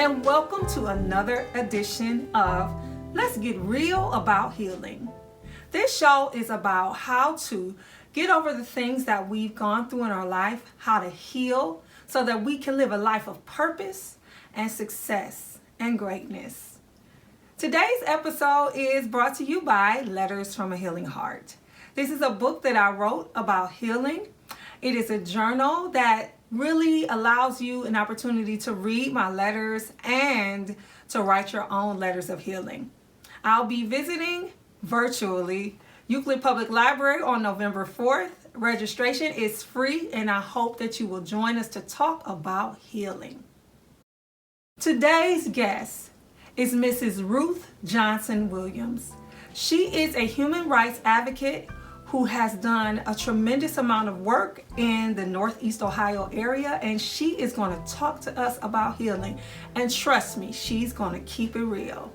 and welcome to another edition of Let's Get Real About Healing. This show is about how to get over the things that we've gone through in our life, how to heal so that we can live a life of purpose and success and greatness. Today's episode is brought to you by Letters from a Healing Heart. This is a book that I wrote about healing. It is a journal that really allows you an opportunity to read my letters and to write your own letters of healing. I'll be visiting virtually Euclid Public Library on November 4th. Registration is free, and I hope that you will join us to talk about healing. Today's guest is Mrs. Ruth Johnson Williams. She is a human rights advocate who has done a tremendous amount of work in the Northeast Ohio area, and she is going to talk to us about healing. And trust me, she's going to keep it real.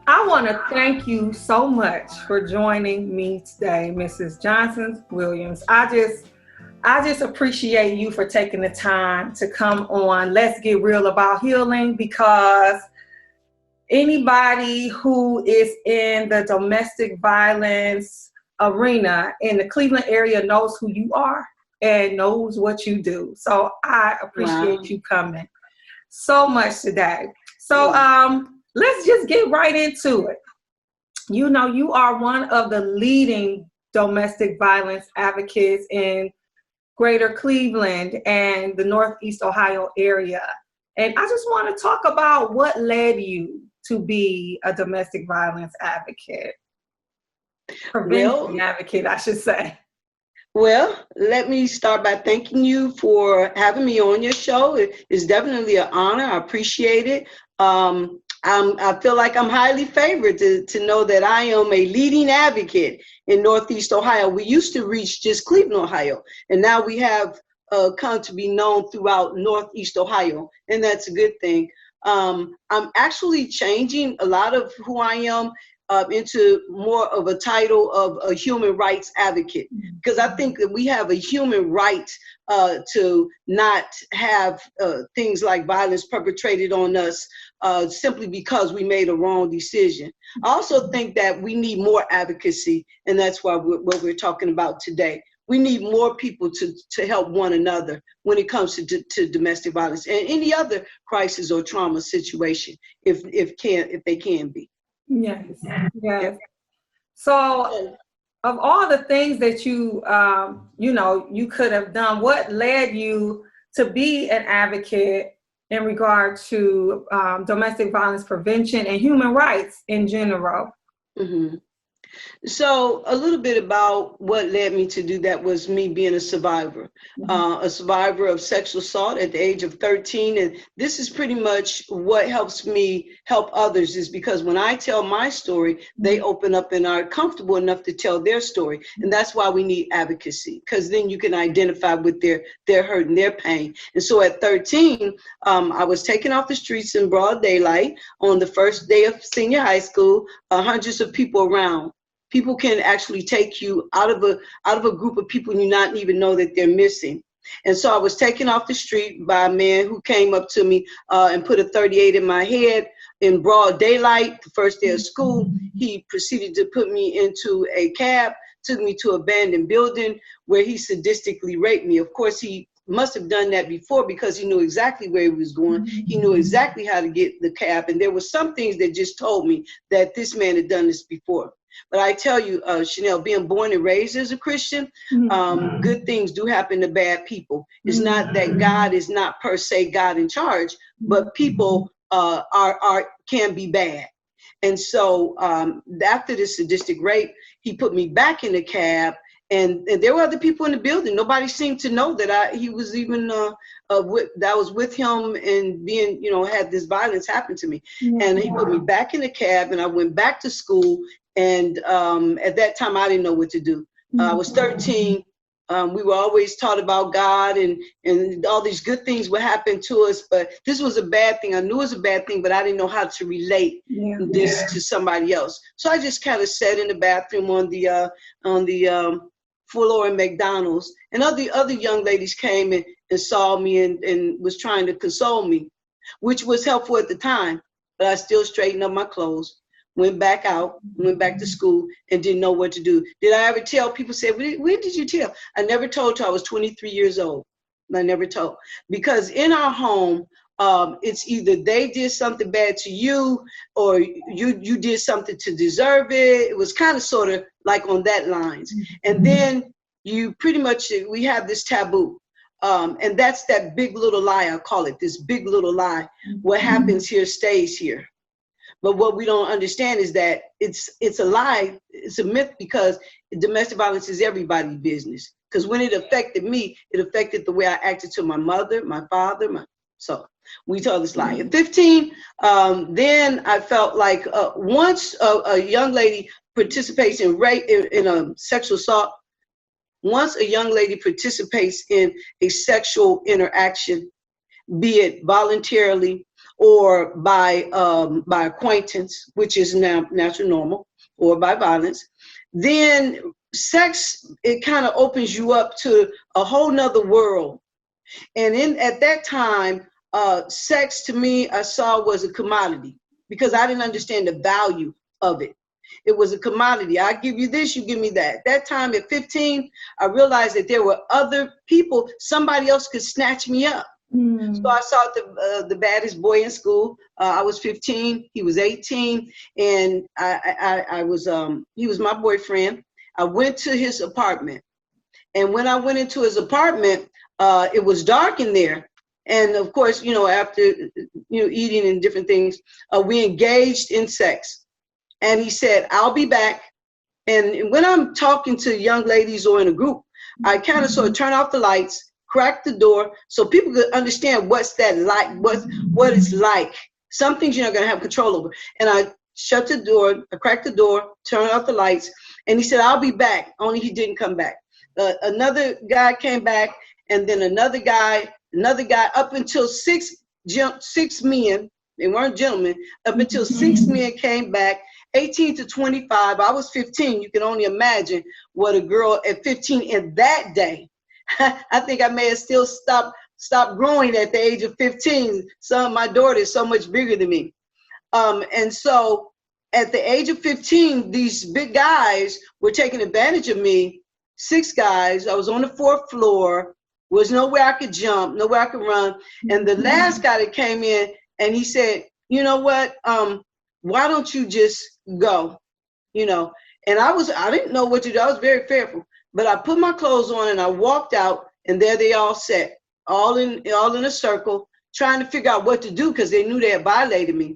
I want to thank you so much for joining me today, Mrs. Johnson Williams. I just appreciate you for taking the time to come on Let's Get Real About Healing, because anybody who is in the domestic violence arena in the Cleveland area knows who you are and knows what you do. So I appreciate you coming so much today. So let's just get right into it. You know, you are one of the leading domestic violence advocates in Greater Cleveland and the Northeast Ohio area. And I just want to talk about what led you to be a domestic violence advocate. Prevention advocate, I should say. Well, let me start by thanking you for having me on your show. It's definitely an honor. I appreciate it. I feel like I'm highly favored to know that I am a leading advocate in Northeast Ohio. We used to reach just Cleveland, Ohio, and now we have come to be known throughout Northeast Ohio, and that's a good thing. I'm actually changing a lot of who I am into more of a title of a human rights advocate, because I think that we have a human right to not have things like violence perpetrated on us simply because we made a wrong decision. I also think that we need more advocacy, and that's what we're talking about today. We need more people to help one another when it comes to domestic violence and any other crisis or trauma situation, if they can be. Yes. Yes. So, of all the things that you could have done, what led you to be an advocate in regard to domestic violence prevention and human rights in general? Mm-hmm. So a little bit about what led me to do that was me being a survivor of sexual assault at the age of 13. And this is pretty much what helps me help others, is because when I tell my story, they open up and are comfortable enough to tell their story. And that's why we need advocacy, because then you can identify with their hurt and their pain. And so at 13, I was taken off the streets in broad daylight on the first day of senior high school, hundreds of people around. People can actually take you out of a group of people and you not even know that they're missing. And so I was taken off the street by a man who came up to me and put a 38 in my head in broad daylight, the first day of school. He proceeded to put me into a cab, took me to an abandoned building where he sadistically raped me. Of course, he must have done that before because he knew exactly where he was going. He knew exactly how to get the cab. And there were some things that just told me that this man had done this before. But I tell you, Chanelle, being born and raised as a Christian, good things do happen to bad people. It's not that God is not per se God in charge, but people can be bad. And so after this sadistic rape, he put me back in the cab, and there were other people in the building. Nobody seemed to know that he was even that I was with him and being, had this violence happen to me. And he put me back in the cab, and I went back to school. And at that time, I didn't know what to do. I was 13. We were always taught about God and all these good things would happen to us. But this was a bad thing. I knew it was a bad thing, but I didn't know how to relate this to somebody else. So I just kind of sat in the bathroom on the floor in McDonald's, and other young ladies came and saw me and was trying to console me, which was helpful at the time. But I still straightened up my clothes, went back out, went back to school, and didn't know what to do. Did I ever tell? People say, when did you tell? I never told till I was 23 years old. I never told. Because in our home, it's either they did something bad to you or you did something to deserve it. It was kind of sort of like on that lines. And then you pretty much, we have this taboo. And that's that big little lie, I call it, this big little lie. What happens here stays here. But what we don't understand is that it's a lie, it's a myth, because domestic violence is everybody's business. Because when it affected me, it affected the way I acted to my mother, my father, so we tell this lie. At 15, then I felt like once a young lady participates in rape, in a sexual assault, once a young lady participates in a sexual interaction, be it voluntarily or by acquaintance, which is now natural normal, or by violence, then sex, it kind of opens you up to a whole nother world. And at that time, sex to me, I saw was a commodity, because I didn't understand the value of it. It was a commodity. I give you this, you give me that. That time at 15, I realized that there were other people, somebody else could snatch me up. So I saw the baddest boy in school. I was 15, he was 18, and I was he was my boyfriend. I went to his apartment, and when I went into his apartment, it was dark in there. And of course, after eating and different things, we engaged in sex. And he said, "I'll be back." And when I'm talking to young ladies or in a group, I kind of sort of turn off the lights, crack the door, so people could understand what's that like, what it's like. Some things you're not gonna have control over. And I shut the door, I cracked the door, turned off the lights, and he said, "I'll be back." Only he didn't come back. Another guy came back, and then another guy, up until six men, they weren't gentlemen, up until 6 men came back, 18 to 25. I was 15. You can only imagine what a girl at 15 in that day. I think I may have still stopped growing at the age of 15. My daughter is so much bigger than me. And so at the age of 15, these big guys were taking advantage of me. 6 guys. I was on the 4th floor. Was nowhere I could jump, nowhere I could run. And the last guy that came in, and he said, "You know what? Why don't you just go?" And I didn't know what to do. I was very fearful. But I put my clothes on and I walked out, and there they all sat, all in a circle, trying to figure out what to do, because they knew they had violated me.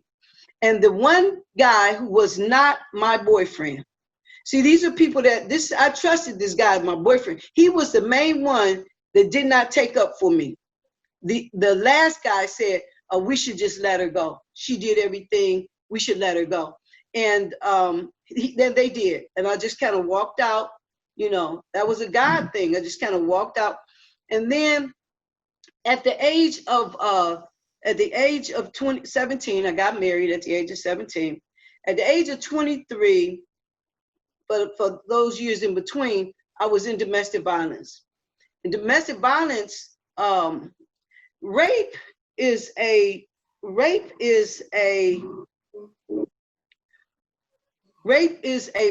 And the one guy who was not my boyfriend, see, these are people I trusted this guy as my boyfriend. He was the main one that did not take up for me. The last guy said, "We should just let her go. She did everything. We should let her go." And then they did. And I just kind of walked out. That was a God thing. I just kind of walked out. And then at the age of 17, I got married at the age of 17. At the age of 23, but for those years in between, I was in domestic violence. In domestic violence, rape is a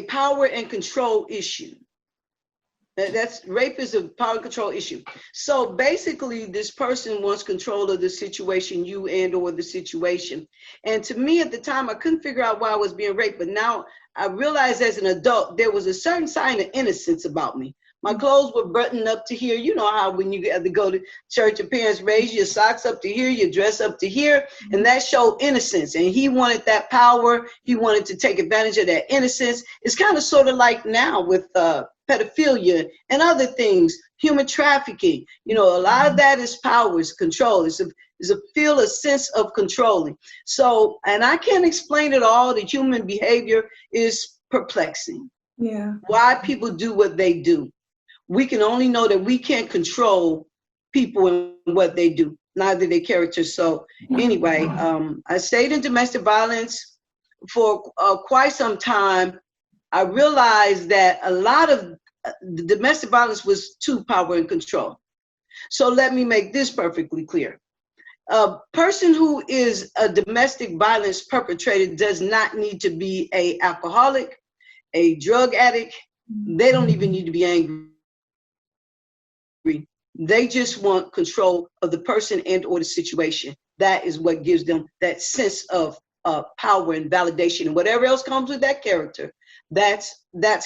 power and control issue. Rape is a power and control issue. So basically, this person wants control of the situation, you or the situation. And to me at the time, I couldn't figure out why I was being raped. But now I realized as an adult, there was a certain sign of innocence about me. My clothes were buttoned up to here. You know how when you have to go to church, your parents raise your socks up to here, your dress up to here, and that showed innocence. And he wanted that power. He wanted to take advantage of that innocence. It's kind of sort of like now with pedophilia and other things, human trafficking. A lot of that is power, is control. It's a sense of controlling. So, and I can't explain it all. The human behavior is perplexing. Yeah. Why people do what they do. We can only know that we can't control people and what they do, neither their character. So anyway, I stayed in domestic violence for quite some time. I realized that a lot of the domestic violence was to power and control. So let me make this perfectly clear. A person who is a domestic violence perpetrator does not need to be an alcoholic, a drug addict. They don't even need to be angry. They just want control of the person and or the situation. That is what gives them that sense of power and validation, and whatever else comes with that character. That's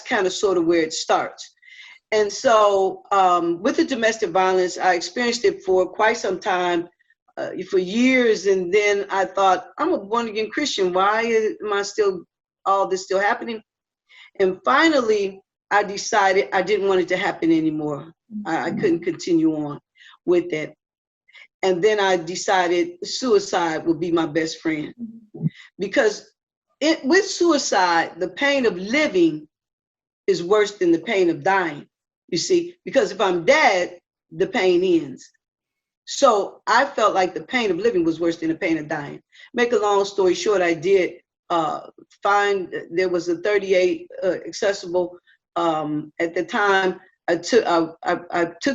kind of sort of where it starts. And so with the domestic violence, I experienced it for quite some time, for years. And then I thought, I'm a born again Christian. Why am I still, all this still happening? And finally, I decided I didn't want it to happen anymore. I couldn't continue on with that. And then I decided suicide would be my best friend. Because with suicide, the pain of living is worse than the pain of dying, you see, because if I'm dead, the pain ends. So I felt like the pain of living was worse than the pain of dying. Make a long story short, I did find there was a 38 accessible. At the time, I took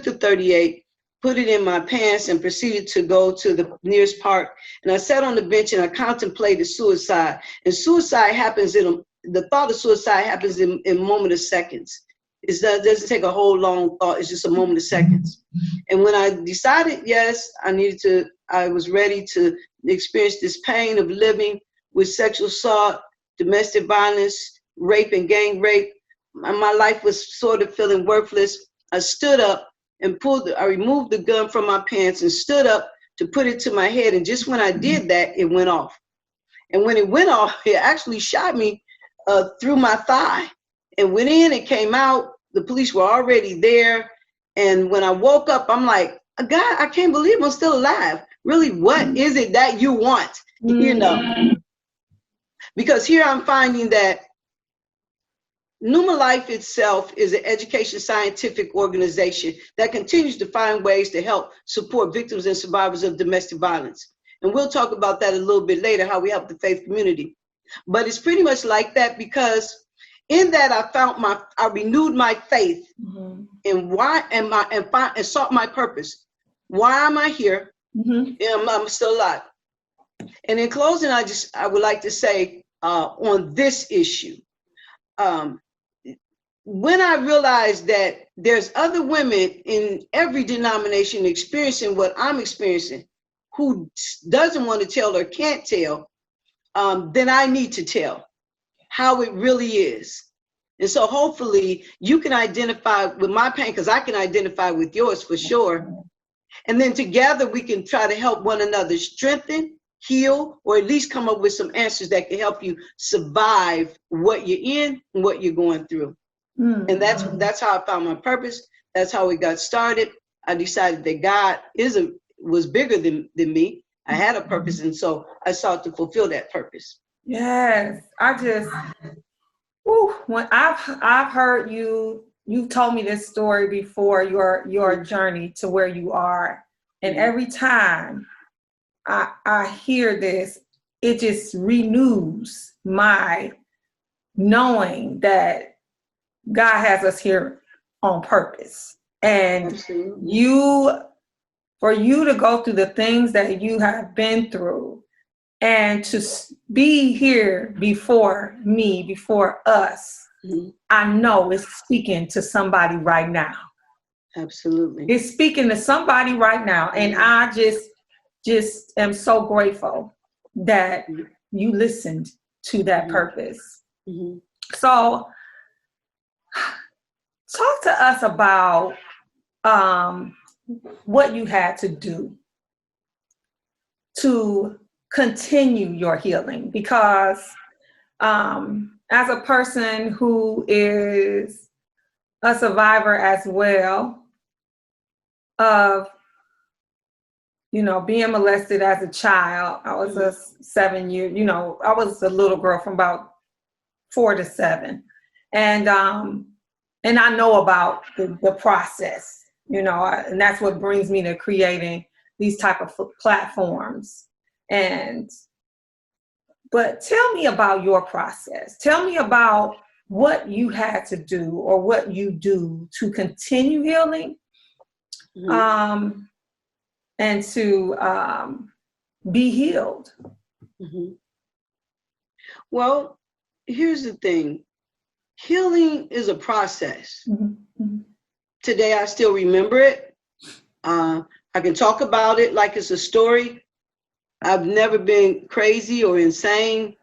the 38, put it in my pants, and proceeded to go to the nearest park. And I sat on the bench and I contemplated suicide. And suicide happens the thought of suicide happens in a moment of seconds. It doesn't take a whole long thought. It's just a moment of seconds. And when I decided, yes, I was ready to experience this pain of living with sexual assault, domestic violence, rape, and gang rape, my life was sort of feeling worthless. I stood up and I removed the gun from my pants and stood up to put it to my head. And just when I did that, it went off. And when it went off, it actually shot me through my thigh. And went in and came out. The police were already there. And when I woke up, I'm like, God, I can't believe I'm still alive. Really, what is it that you want? You know, because here I'm finding that Pneuma Life itself is an education scientific organization that continues to find ways to help support victims and survivors of domestic violence. And we'll talk about that a little bit later, how we help the faith community. But it's pretty much like that, because in that I renewed my faith in why am I, and sought my purpose. Why am I here? I'm still alive. And in closing, I would like to say on this issue, when I realized that there's other women in every denomination experiencing what I'm experiencing, who doesn't want to tell or can't tell, then I need to tell how it really is. And so hopefully you can identify with my pain, because I can identify with yours for sure. And then together we can try to help one another strengthen, heal, or at least come up with some answers that can help you survive what you're in and what you're going through. And that's how I found my purpose. That's how we got started. I decided that God was bigger than me. I had a purpose, and so I sought to fulfill that purpose. Yes, when I've heard you told me this story before, your journey to where you are, and every time I hear this, it just renews my knowing that God has us here on purpose. And for you to go through the things that you have been through, and to be here before me, before us, I know it's speaking to somebody right now. Absolutely. It's speaking to somebody right now. And I just am so grateful that you listened to that purpose. So talk to us about what you had to do to continue your healing, because as a person who is a survivor as well of, being molested as a child. I was a 7-year, I was a little girl from about 4 to 7. And I know about the process, and that's what brings me to creating these type of platforms. But tell me about your process. Tell me about what you had to do or what you do to continue healing, and to be healed. Well, here's the thing. Healing is a process. Today, I still remember it. I can talk about it like it's a story. I've never been crazy or insane.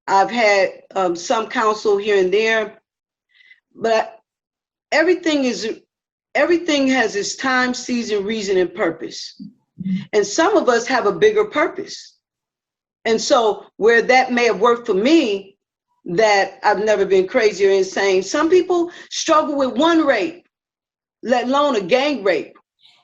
I've had some counsel here and there, but everything has its time, season, reason, and purpose. And some of us have a bigger purpose. And so where that may have worked for me, that I've never been crazy or insane, some people struggle with one rape, let alone a gang rape,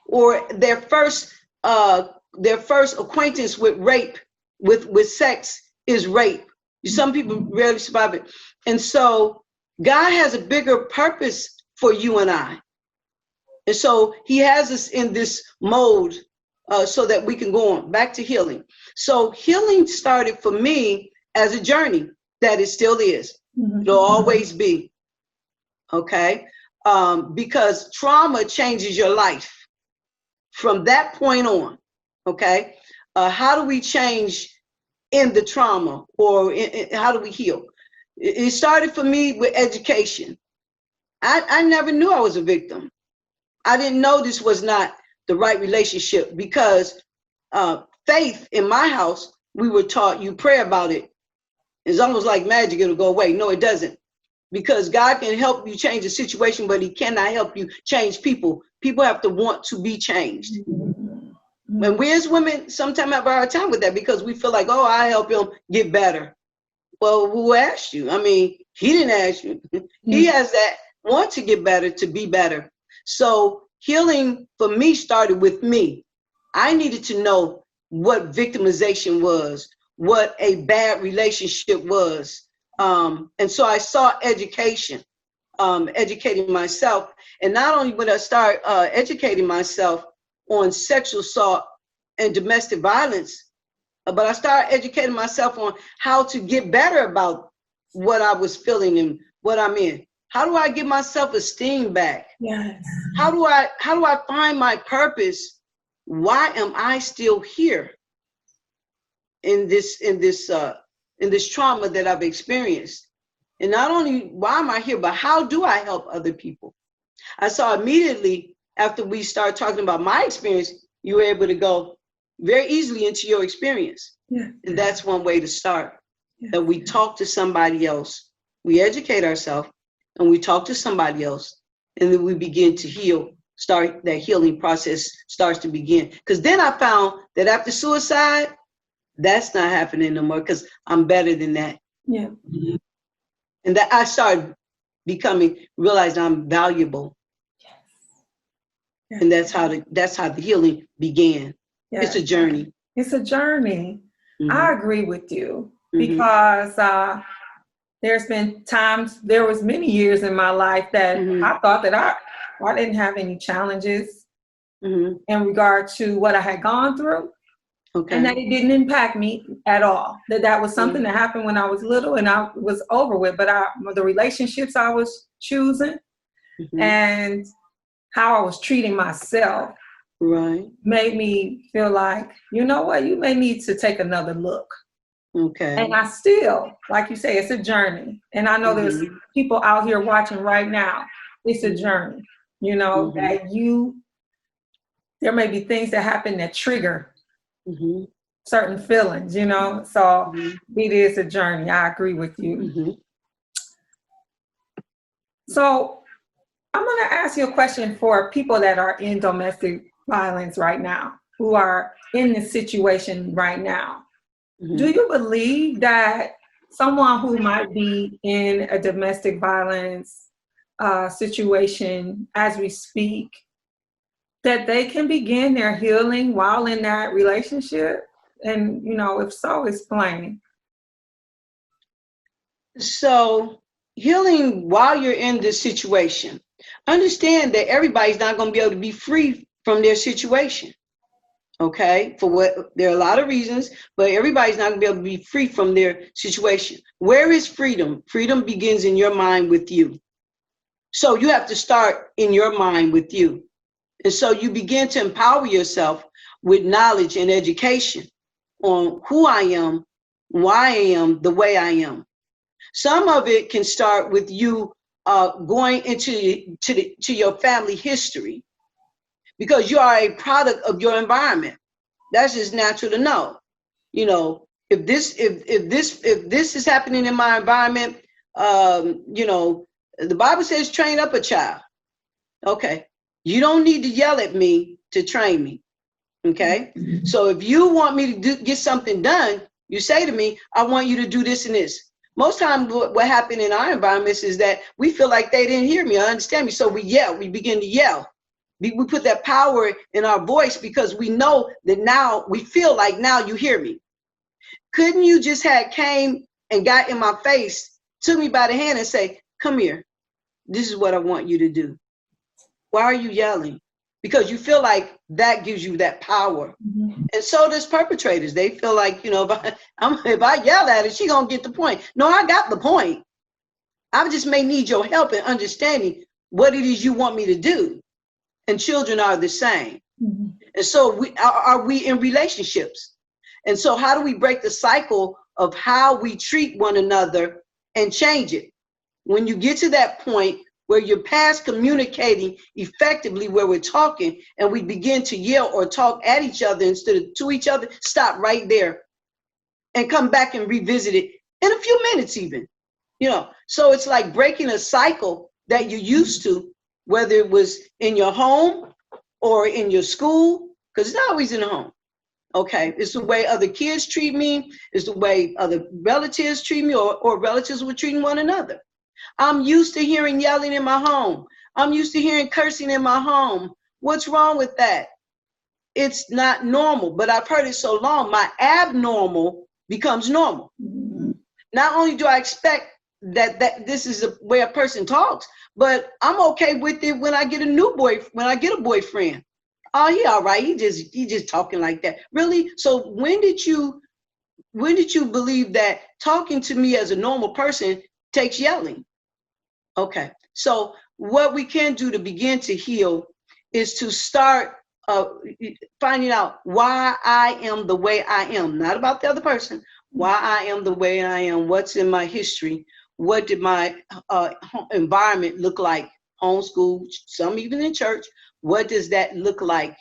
or their first acquaintance with rape, with sex is rape. Some people rarely survive it. And so God has a bigger purpose for you and I. And so he has us in this mode so that we can go on back to healing. So healing started for me as a journey that it still is. It'll always be. Okay. Because trauma changes your life from that point on. Okay. How do we change in the trauma, or how do we heal? It started for me with education. I never knew I was a victim. I didn't know this was not the right relationship, because faith in my house, we were taught you pray about it. It's almost like magic, it'll go away. No, it doesn't. Because God can help you change a situation, but he cannot help you change people. People have to want to be changed. And we as women sometimes have a hard time with that, because we feel like, oh, I help him get better. Well, who asked you? I mean, he didn't ask you. He has that want to get better, to be better. So healing for me started with me. I needed to know what victimization was, what a bad relationship was. And so I sought education, educating myself. And not only would I start educating myself on sexual assault and domestic violence, but I started educating myself on how to get better about what I was feeling and what I'm in. How do I get my self-esteem back? Yes. How do I find my purpose? Why am I still here in this trauma that I've experienced? And not only why am I here, but how do I help other people? I saw immediately after we started talking about my experience, you were able to go very easily into your experience. Yeah. And that's one way to start. That we talk to somebody else, we educate ourselves, and we talk to somebody else, and then we begin to heal. Start that healing process starts to begin. Because then I found that after suicide, that's not happening no more, because I'm better than that. Yeah. And that I started realized I'm valuable. And that's how the healing began. It's a journey. It's a journey. I agree with you, because there was many years in my life that I thought that I didn't have any challenges in regard to what I had gone through. Okay. And that it didn't impact me at all. That was something that happened when I was little and I was over with. But the relationships I was choosing and how I was treating myself made me feel like, you know what, you may need to take another look. Okay. And I still, like you say, it's a journey. And I know there's people out here watching right now. It's a journey, you know, that there may be things that happen that trigger certain feelings, you know. So it is a journey. I agree with you. So I'm going to ask you a question for people that are in domestic violence right now, who are in this situation right now. Do you believe that someone who might be in a domestic violence situation as we speak, that they can begin their healing while in that relationship? And, you know, if so, explain. So healing while you're in this situation, understand that everybody's not going to be able to be free from their situation. Okay, there are a lot of reasons, but everybody's not going to be able to be free from their situation. Where is freedom? Freedom begins in your mind with you. So you have to start in your mind with you. And so you begin to empower yourself with knowledge and education on who I am, why I am the way I am. Some of it can start with you going into your family history, because you are a product of your environment. That's just natural to know. You know, if this is happening in my environment, you know, the Bible says train up a child. Okay, you don't need to yell at me to train me. Okay, so if you want me to get something done, you say to me, I want you to do this and this. Most times what happened in our environments is that we feel like they didn't hear me or understand me. So we yell, we begin to yell. We put that power in our voice because we know that now we feel like now you hear me. Couldn't you just came and got in my face, took me by the hand and say, come here, this is what I want you to do. Why are you yelling? Because you feel like that gives you that power. Mm-hmm. And so does perpetrators. They feel like, you know, if I yell at her, she gonna get the point. No, I got the point. I just may need your help in understanding what it is you want me to do. And children are the same. Mm-hmm. And so are we in relationships? And so how do we break the cycle of how we treat one another and change it? When you get to that point where you're past communicating effectively, where we're talking and we begin to yell or talk at each other instead of to each other, stop right there and come back and revisit it in a few minutes even. You know, so it's like breaking a cycle that you're used to, whether it was in your home or in your school, because it's not always in the home. Okay, it's the way other kids treat me, it's the way other relatives treat me, or relatives were treating one another. I'm used to hearing yelling in my home. I'm used to hearing cursing in my home. What's wrong with that? It's not normal, but I've heard it so long, my abnormal becomes normal. Mm-hmm. Not only do I expect that this is the way a person talks, but I'm okay with it when I get a boyfriend. Oh, he all right. He just talking like that. Really? So when did you believe that talking to me as a normal person takes yelling? Okay. So what we can do to begin to heal is to start finding out why I am the way I am, not about the other person, why I am the way I am, what's in my history, what did my environment look like, homeschool, some even in church. What does that look like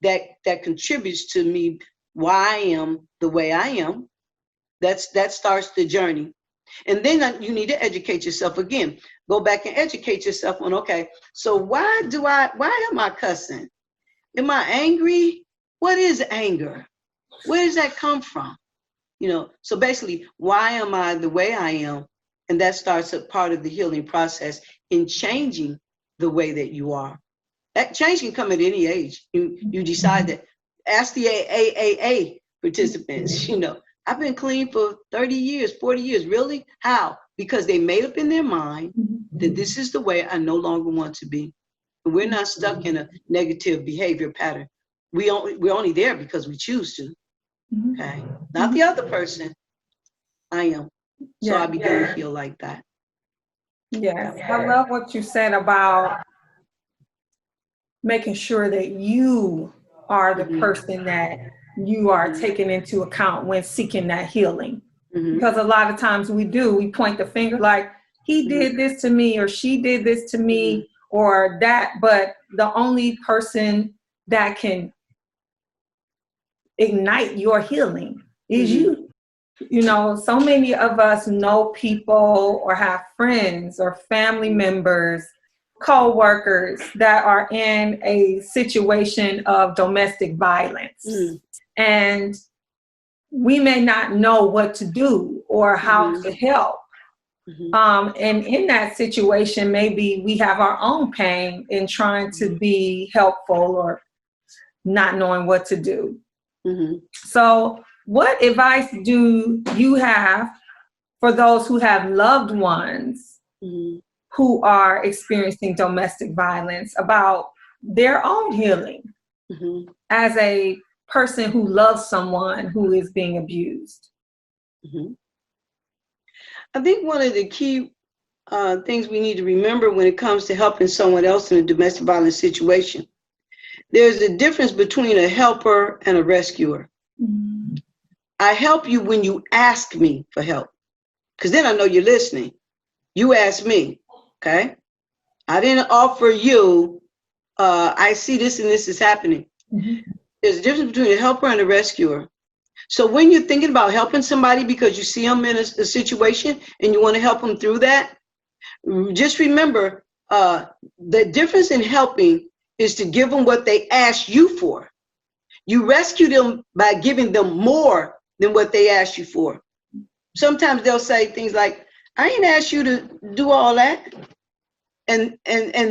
that contributes to me why I am the way I am? That starts the journey. And then you need to educate yourself again. Go back and educate yourself on, okay, so why am I cussing? Am I angry? What is anger? Where does that come from? You know, so basically, why am I the way I am? And that starts a part of the healing process in changing the way that you are. That change can come at any age. You decide that. Ask the AAA participants, you know, I've been clean for 30 years, 40 years. Really? How? Because they made up in their mind that this is the way I no longer want to be. And we're not stuck in a negative behavior pattern. We're only there because we choose to. Okay? Not the other person. I am. So I began to feel like that. Yes. I love what you said about making sure that you are the person that you are taking into account when seeking that healing. Because a lot of times we point the finger like, he did this to me, or she did this to me, or that, but the only person that can ignite your healing is you. You know, so many of us know people or have friends or family members, co-workers that are in a situation of domestic violence. And we may not know what to do or how to help. And in that situation, maybe we have our own pain in trying to be helpful or not knowing what to do. So what advice do you have for those who have loved ones who are experiencing domestic violence about their own healing as a person who loves someone who is being abused? I think one of the key things we need to remember when it comes to helping someone else in a domestic violence situation There's a difference between a helper and a rescuer. Mm-hmm. I help you when you ask me for help, because then I know you're listening. You ask me, okay? I didn't offer you, I see this and this is happening. Mm-hmm. There's a difference between a helper and a rescuer. So when you're thinking about helping somebody because you see them in a situation and you want to help them through that, just remember the difference in helping is to give them what they asked you for. You rescue them by giving them more than what they asked you for. Sometimes they'll say things like, I ain't asked you to do all that. And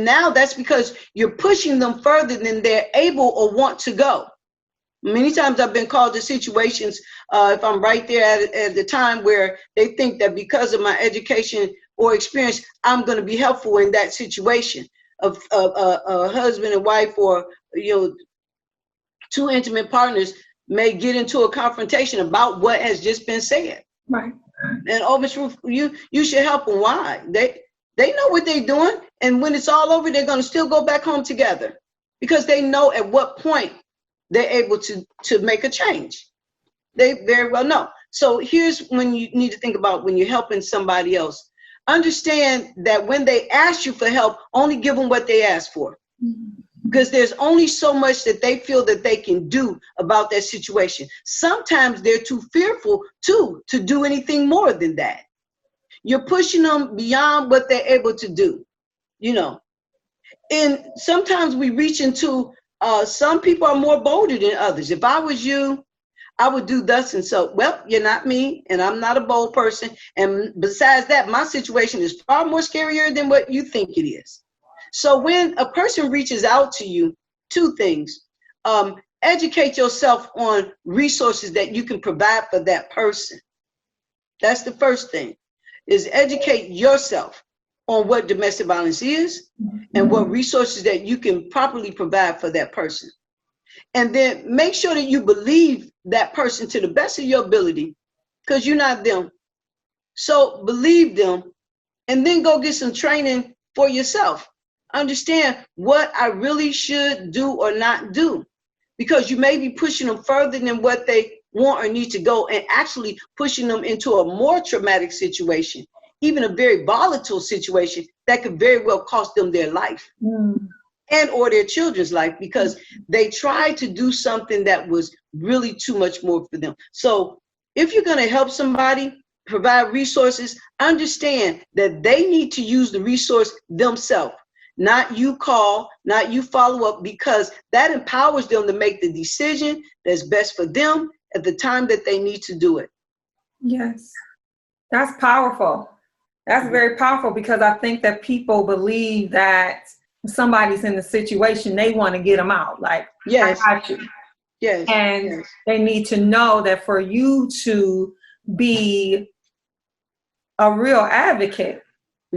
now that's because you're pushing them further than they're able or want to go. Many times I've been called to situations, if I'm right there at the time, where they think that because of my education or experience, I'm going to be helpful in that situation of a husband and wife, or two intimate partners may get into a confrontation about what has just been said. Right. And oh, Miss Ruth, you should help them. Why? They know what they're doing, and when it's all over, they're going to still go back home together because they know at what point they're able to make a change. They very well know. So here's when you need to think about when you're helping somebody else. Understand that when they ask you for help, only give them what they ask for. Because there's only so much that they feel that they can do about that situation. Sometimes they're too fearful to do anything more than that. You're pushing them beyond what they're able to do, And sometimes we reach into, some people are more bolder than others. If I was you, I would do thus and so. Well, you're not me, and I'm not a bold person. And besides that, my situation is far more scarier than what you think it is. So when a person reaches out to you, two things. Educate yourself on resources that you can provide for that person. That's the first thing, is educate yourself on what domestic violence is and what resources that you can properly provide for that person. And then make sure that you believe that person to the best of your ability, because you're not them. So believe them, and then go get some training for yourself. Understand what I really should do or not do, because you may be pushing them further than what they want or need to go, and actually pushing them into a more traumatic situation, even a very volatile situation that could very well cost them their life and or their children's life, because they tried to do something that was really too much more for them. So if you're going to help somebody, provide resources, understand that they need to use the resource themselves. Not you call, not you follow up, because that empowers them to make the decision that's best for them at the time that they need to do it. Yes, that's powerful. That's very powerful, because I think that people believe that if somebody's in the situation, they want to get them out. Like, yes, I got you. Yes, and yes. They need to know that for you to be a real advocate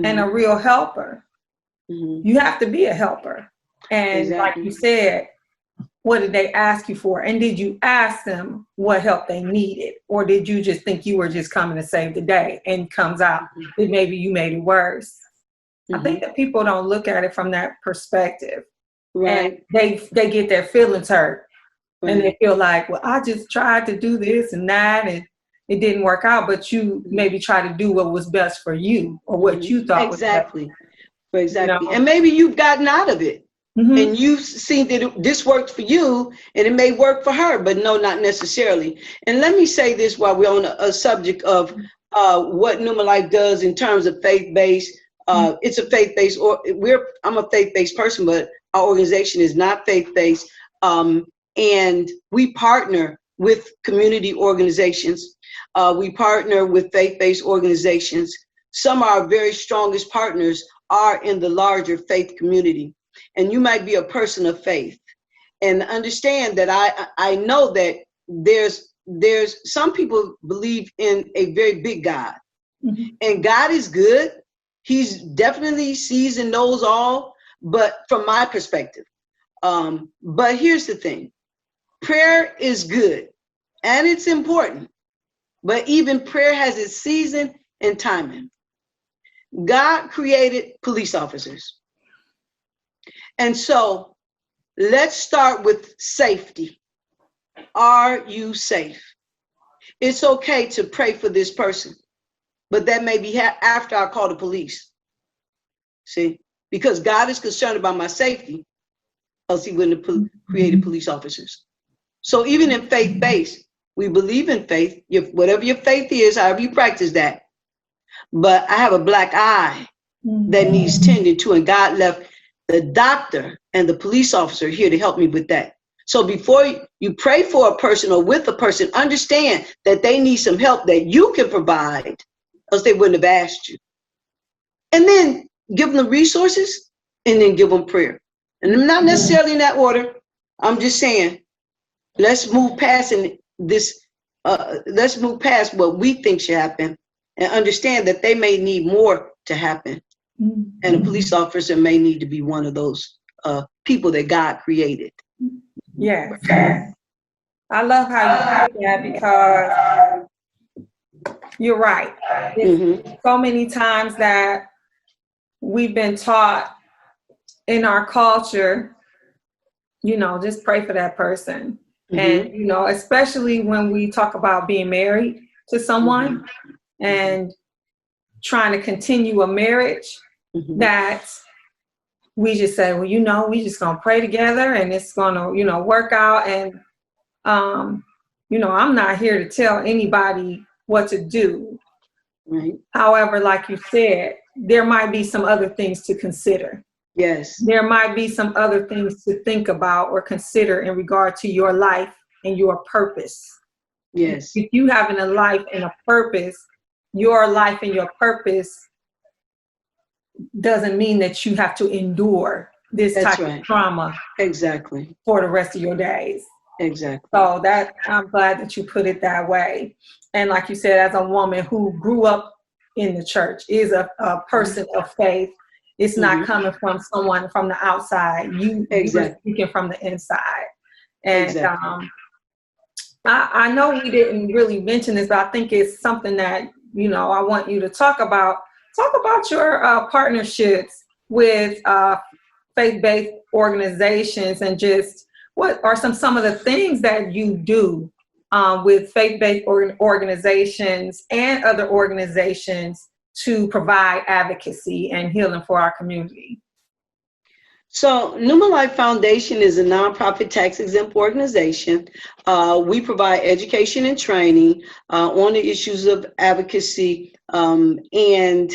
and a real helper, you have to be a helper. And Exactly. like you said, what did they ask you for? And did you ask them what help they needed? Or did you just think you were just coming to save the day, and comes out that maybe you made it worse? I think that people don't look at it from that perspective. Right. And they get their feelings hurt. Right. And they feel like, well, I just tried to do this and that, and it didn't work out, but you maybe try to do what was best for you, or what you thought exactly. was best. Exactly. And maybe you've gotten out of it. And you've seen that this worked for you, and it may work for her, but no, not necessarily. And let me say this while we're on a subject of what Pneuma Life does in terms of faith-based. It's a faith-based, I'm a faith-based person, but our organization is not faith-based. And we partner with community organizations. We partner with faith-based organizations. Some of our very strongest partners are in the larger faith community. And you might be a person of faith, and understand that I know that there's some people believe in a very big God, and God is good. He's definitely sees and knows all, but from my perspective. But here's the thing. Prayer is good and it's important, but even prayer has its season and timing. God created police officers. And so let's start with safety. Are you safe? It's okay to pray for this person, but that may be after I call the police. See, because God is concerned about my safety, else he wouldn't have created police officers. So even in faith-based, we believe in faith. Whatever your faith is, however you practice that. But I have a black eye that needs tending to, and God left the doctor and the police officer here to help me with that. So before you pray for a person or with a person, understand that they need some help that you can provide, else they wouldn't have asked you. And then give them the resources, and then give them prayer. And not necessarily in that order. I'm just saying, let's move past let's move past what we think should happen and understand that they may need more to happen. And a police officer may need to be one of those people that God created. Yes. I love how you put that, because you're right. So many times that we've been taught in our culture, just pray for that person. And, especially when we talk about being married to someone and trying to continue a marriage, that we just say, well, we just going to pray together and it's going to, work out. And, I'm not here to tell anybody what to do. Right. However, like you said, there might be some other things to consider. Yes. There might be some other things to think about or consider in regard to your life and your purpose. Yes. If you having a life and a purpose, your life and your purpose doesn't mean that you have to endure this type of trauma. Exactly. For the rest of your days. Exactly. So I'm glad that you put it that way. And like you said, as a woman who grew up in the church, is a person of faith, it's not coming from someone from the outside. You are speaking from the inside. And I know we didn't really mention this, but I think it's something that, I want you to talk about. Talk about your partnerships with faith-based organizations, and just what are some of the things that you do with faith-based organizations and other organizations to provide advocacy and healing for our community. So Pneuma Life Foundation is a nonprofit tax-exempt organization. We provide education and training on the issues of advocacy and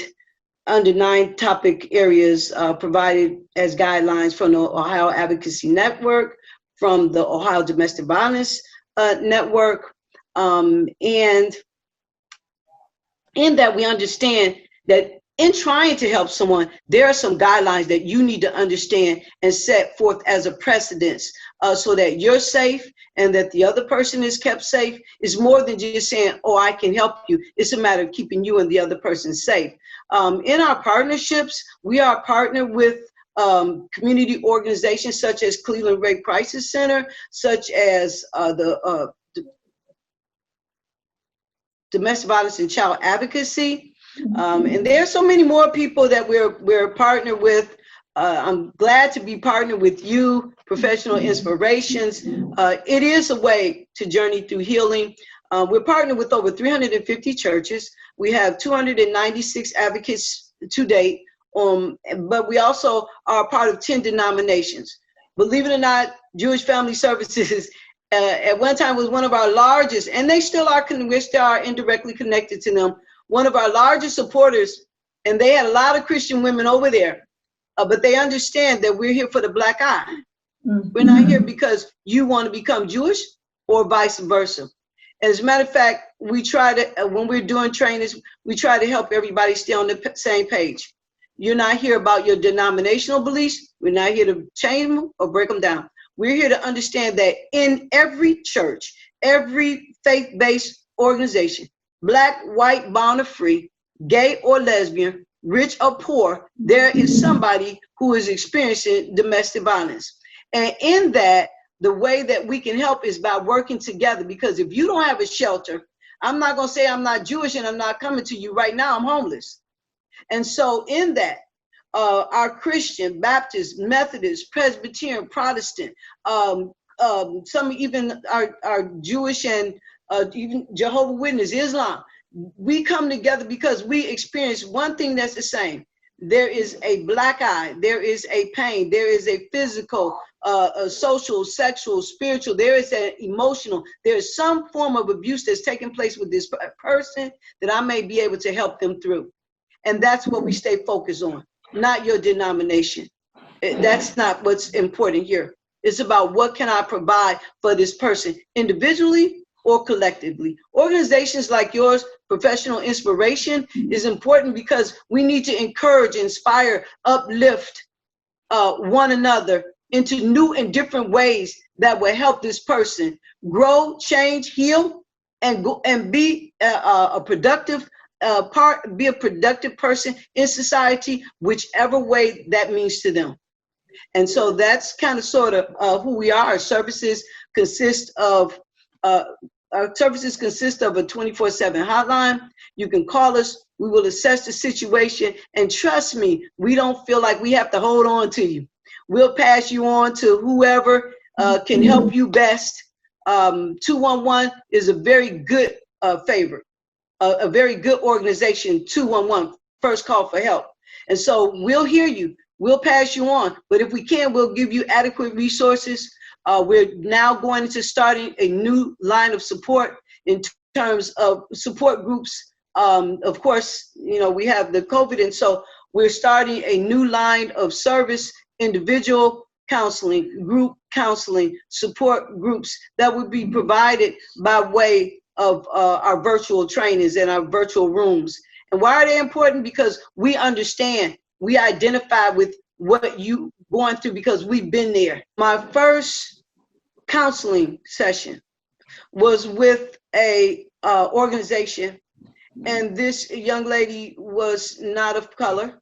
under 9 topic areas provided as guidelines from the Ohio Advocacy Network, from the Ohio Domestic Violence Network, and in that we understand that in trying to help someone, there are some guidelines that you need to understand and set forth as a precedence so that you're safe and that the other person is kept safe. It's more than just saying, oh, I can help you. It's a matter of keeping you and the other person safe. In our partnerships, we are partnered with community organizations such as Cleveland Rape Crisis Center, such as the Domestic Violence and Child Advocacy. And there are so many more people that we're partnered with. I'm glad to be partnered with you, Professional Inspirations. It is a way to journey through healing. We're partnered with over 350 churches. We have 296 advocates to date, but we also are part of 10 denominations. Believe it or not, Jewish Family Services at one time was one of our largest, and they still are, we still are indirectly connected to them, one of our largest supporters, and they had a lot of Christian women over there, but they understand that we're here for the black eye. We're not here because you want to become Jewish or vice versa. As a matter of fact, we try to, when we're doing trainings, we try to help everybody stay on the same page. You're not here about your denominational beliefs. We're not here to change them or break them down. We're here to understand that in every church, every faith-based organization, black, white, bond or free, gay or lesbian, rich or poor, there is somebody who is experiencing domestic violence. And in that, the way that we can help is by working together, because if you don't have a shelter, I'm not going to say I'm not Jewish and I'm not coming to you right now, I'm homeless. And so in that, our Christian, Baptist, Methodist, Presbyterian, Protestant, some even our Jewish and even Jehovah's Witness, Islam. We come together because we experience one thing that's the same. There is a black eye, there is a pain, there is a physical, a social, sexual, spiritual, there is an emotional, there is some form of abuse that's taking place with this person that I may be able to help them through. And that's what we stay focused on, not your denomination. That's not what's important here. It's about what can I provide for this person individually or collectively. Organizations like yours, Professional Inspiration, is important because we need to encourage, inspire, uplift one another into new and different ways that will help this person grow, change, heal, and go and be a productive be a productive person in society, whichever way that means to them. And so that's kind of sort of who we are. Our services consist of a 24/7 hotline. You can call us. We will assess the situation. And trust me, we don't feel like we have to hold on to you. We'll pass you on to whoever can help you best. 211 is a very good favor, a very good organization, 211, first call for help. And so we'll hear you. We'll pass you on. But if we can, we'll give you adequate resources. We're now going into starting a new line of support in terms of support groups. Of course, you know, we have the COVID, and so we're starting a new line of service, individual counseling, group counseling, support groups that would be provided by way of our virtual trainings and our virtual rooms. And why are they important? Because we understand, we identify with what you going through because we've been there. My first counseling session was with a organization, and this young lady was not of color,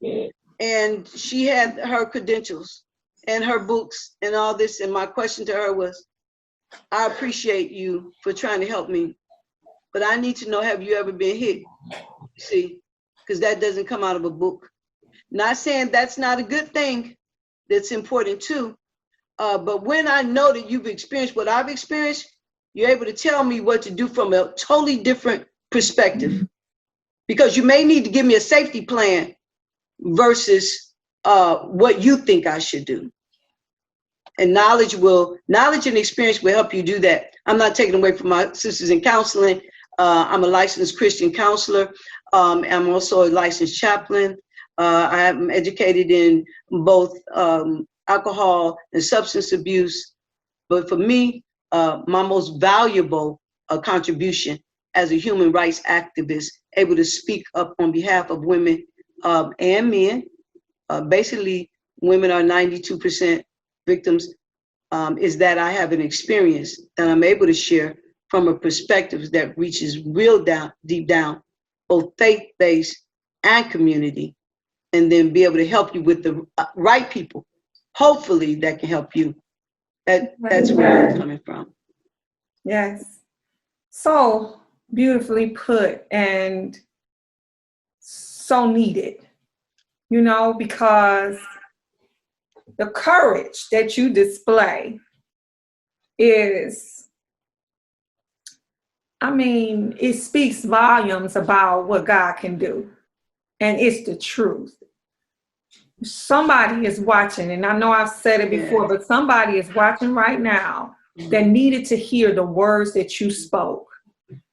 and she had her credentials and her books and all this, and my question to her was, I appreciate you for trying to help me, but I need to know, have you ever been hit? See, because that doesn't come out of a book. Not saying that's not a good thing, that's important too, but when I know that you've experienced what I've experienced, you're able to tell me what to do from a totally different perspective, because you may need to give me a safety plan versus what you think I should do. And knowledge and experience will help you do that. I'm not taking away from my sisters in counseling. I'm a licensed Christian counselor. I'm also a licensed chaplain. I am educated in both alcohol and substance abuse. But for me, my most valuable contribution as a human rights activist, able to speak up on behalf of women and men, basically women are 92% victims, is that I have an experience that I'm able to share from a perspective that reaches real down, deep down, both faith-based and community, and then be able to help you with the right people, hopefully that can help you. That's where I'm coming from. Yes. So beautifully put and so needed, you know, because the courage that you display is, I mean, it speaks volumes about what God can do. And it's the truth. Somebody is watching, and I know I've said it before, but somebody is watching right now that needed to hear the words that you spoke.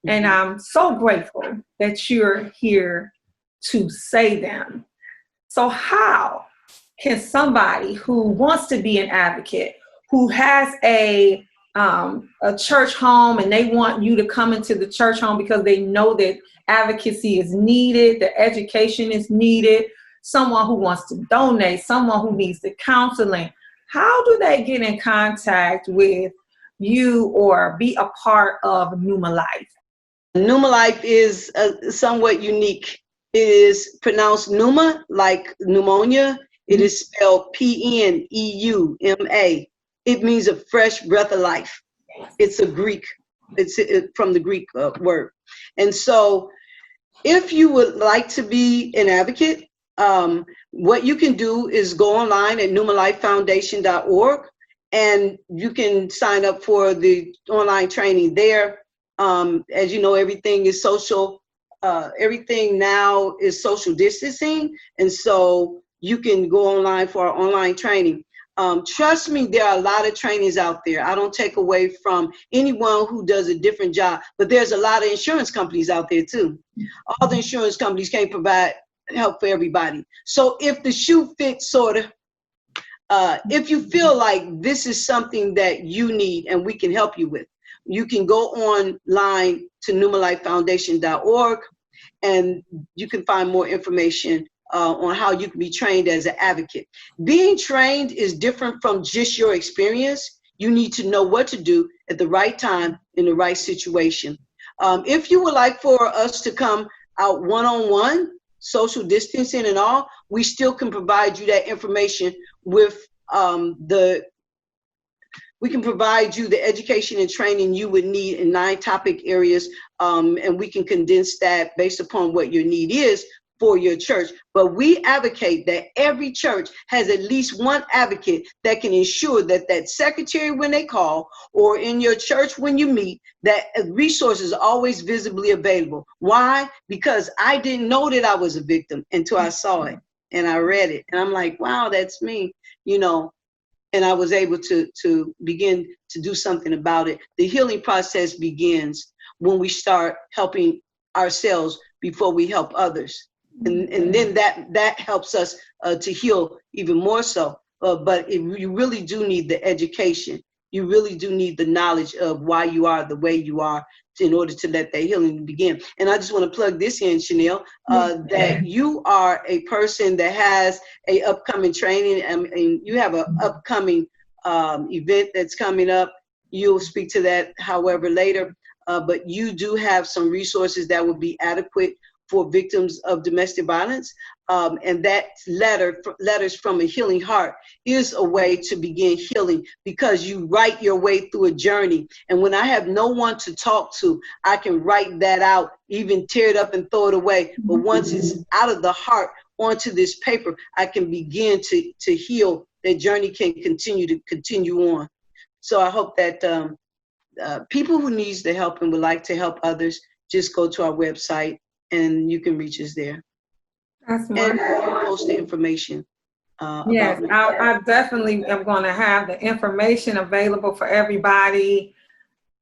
And I'm so grateful that you're here to say them. So how can somebody who wants to be an advocate, who has a church home, and they want you to come into the church home because they know that advocacy is needed, the education is needed, someone who wants to donate, someone who needs the counseling, how do they get in contact with you or be a part of Pneuma Life? Pneuma Life is somewhat unique. It is pronounced pneuma, like pneumonia. It is spelled P-N-E-U-M-A. It means a fresh breath of life. It's a Greek. It's from the Greek word. And so if you would like to be an advocate, What you can do is go online at pneumalifefoundation.org, and you can sign up for the online training there. As you know, everything is social. Everything now is social distancing, and so you can go online for our online training. Trust me, there are a lot of trainings out there. I don't take away from anyone who does a different job, but there's a lot of insurance companies out there too. All the insurance companies can't provide help for everybody. So if the shoe fits, sort of, if you feel like this is something that you need and we can help you with, you can go online to pneumalifefoundation.org, and you can find more information on how you can be trained as an advocate. Being trained is different from just your experience. You need to know what to do at the right time in the right situation. If you would like for us to come out one-on-one, social distancing and all, we still can provide you that information with we can provide you the education and training you would need in 9 topic areas, and we can condense that based upon what your need is for your church. But we advocate that every church has at least one advocate that can ensure that that secretary, when they call, or in your church when you meet, that resources are always visibly available. Why? Because I didn't know that I was a victim until I saw it and I read it, and I'm like, wow, that's me, you know. And I was able to begin to do something about it. The healing process begins when we start helping ourselves before we help others. And then that helps us to heal even more so. But you really do need the education. You really do need the knowledge of why you are the way you are in order to let that healing begin. And I just want to plug this in, Chanelle, that you are a person that has a upcoming training, and you have an upcoming event that's coming up. You'll speak to that, however, later. But you do have some resources that will be adequate for victims of domestic violence. And that Letters from a Healing Heart is a way to begin healing, because you write your way through a journey. And when I have no one to talk to, I can write that out, even tear it up and throw it away. But once it's out of the heart onto this paper, I can begin to heal. That journey can continue on. So I hope that people who needs the help and would like to help others, just go to our website and you can reach us there. That's and post the information. Yes, I definitely am going to have the information available for everybody,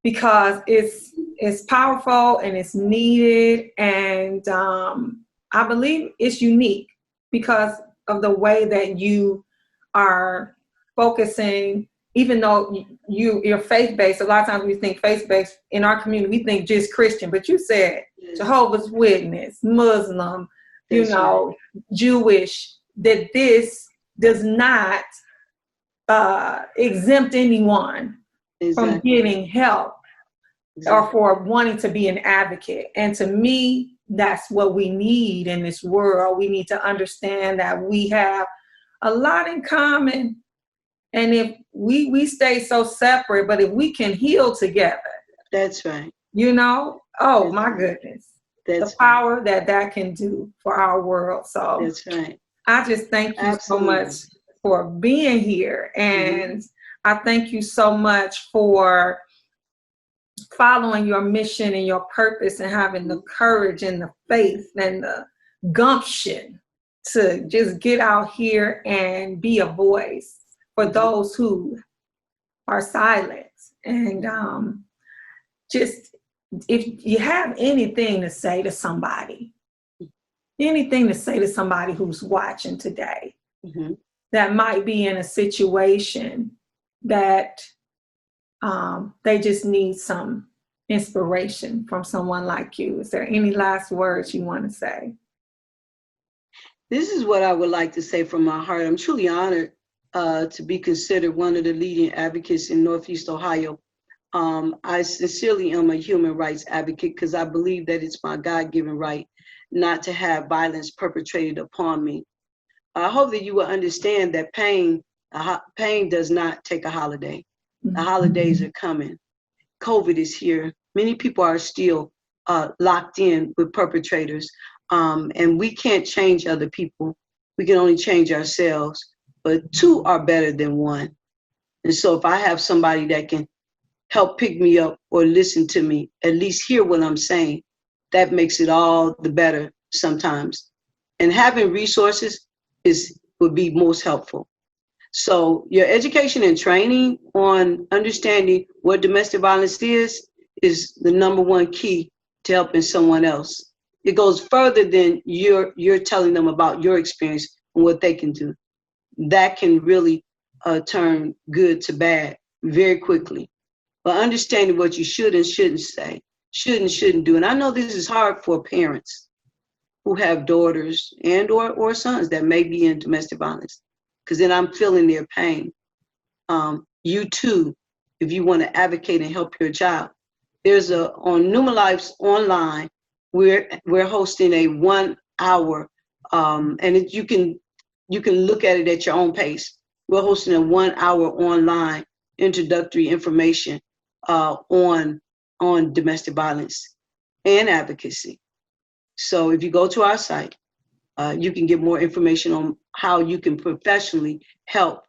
because it's powerful and it's needed, and I believe it's unique because of the way that you are focusing. Even though you're faith-based, a lot of times we think faith-based in our community, we think just Christian, but you said Jehovah's Witness, Muslim, Jewish, that this does not exempt anyone from getting help or for wanting to be an advocate. And to me, that's what we need in this world. We need to understand that we have a lot in common. And if we stay so separate, but if we can heal together. That's right. My goodness. The power that can do for our world. So that's right. I just thank you so much for being here. And I thank you so much for following your mission and your purpose and having the courage and the faith and the gumption to just get out here and be a voice for those who are silent. And just, if you have anything to say to somebody who's watching today, that might be in a situation that they just need some inspiration from someone like you. Is there any last words you want to say? This is what I would like to say from my heart. I'm truly honored to be considered one of the leading advocates in Northeast Ohio. I sincerely am a human rights advocate because I believe that it's my God-given right not to have violence perpetrated upon me. I hope that you will understand that pain does not take a holiday. The holidays are coming. COVID is here. Many people are still locked in with perpetrators, and we can't change other people. we can only change ourselves, but two are better than one. And so if I have somebody that can help pick me up or listen to me, at least hear what I'm saying, that makes it all the better sometimes. And having resources would be most helpful. So your education and training on understanding what domestic violence is the number one key to helping someone else. It goes further than you're telling them about your experience and what they can do. That can really turn good to bad very quickly. But understanding what you should and shouldn't say, should and shouldn't do. And I know this is hard for parents who have daughters and or sons that may be in domestic violence, because then I'm feeling their pain. You too, if you want to advocate and help your child, there's on Pneuma Life's online, we're hosting a 1 hour, and you can look at it at your own pace. We're hosting a 1 hour online introductory information on domestic violence and advocacy. So if you go to our site, you can get more information on how you can professionally help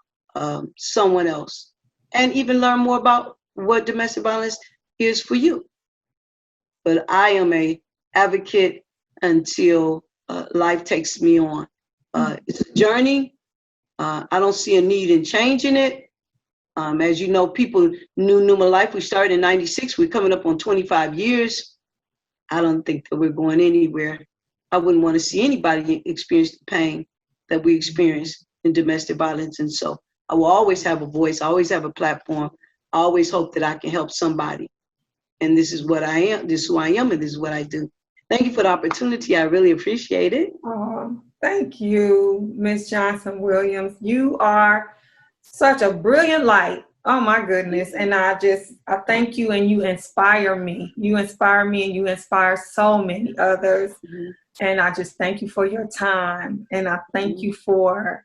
someone else, and even learn more about what domestic violence is for you. But I am a advocate until life takes me on. It's a journey. I don't see a need in changing it. As you know, people knew Pneuma Life. We started in '96. We're coming up on 25 years. I don't think that we're going anywhere. I wouldn't want to see anybody experience the pain that we experience in domestic violence. And so I will always have a voice. I always have a platform. I always hope that I can help somebody. And this is what I am. This is who I am, and this is what I do. Thank you for the opportunity. I really appreciate it. Thank you, Ms. Johnson-Williams. You are such a brilliant light. Oh my goodness. And I thank you, and you inspire me. You inspire me, and you inspire so many others. Mm-hmm. And I just thank you for your time. And I thank you for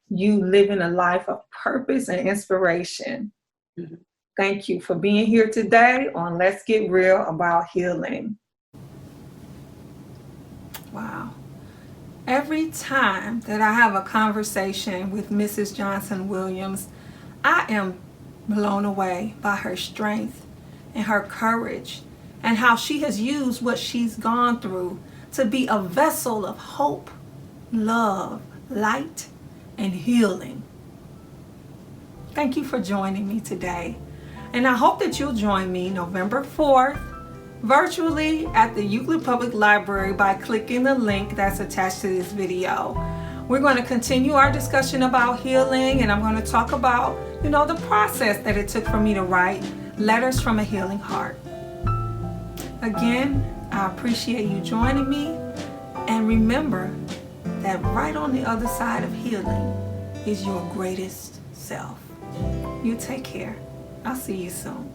you living a life of purpose and inspiration. Mm-hmm. Thank you for being here today on Let's Get Real About Healing. Wow. Every time that I have a conversation with Mrs. Johnson-Williams, I am blown away by her strength and her courage, and how she has used what she's gone through to be a vessel of hope, love, light, and healing. Thank you for joining me today. And I hope that you'll join me November 4th, virtually at the Euclid Public Library by clicking the link that's attached to this video. We're going to continue our discussion about healing, and I'm going to talk about, the process that it took for me to write Letters from a Healing Heart. Again, I appreciate you joining me, and remember that right on the other side of healing is your greatest self. You take care. I'll see you soon.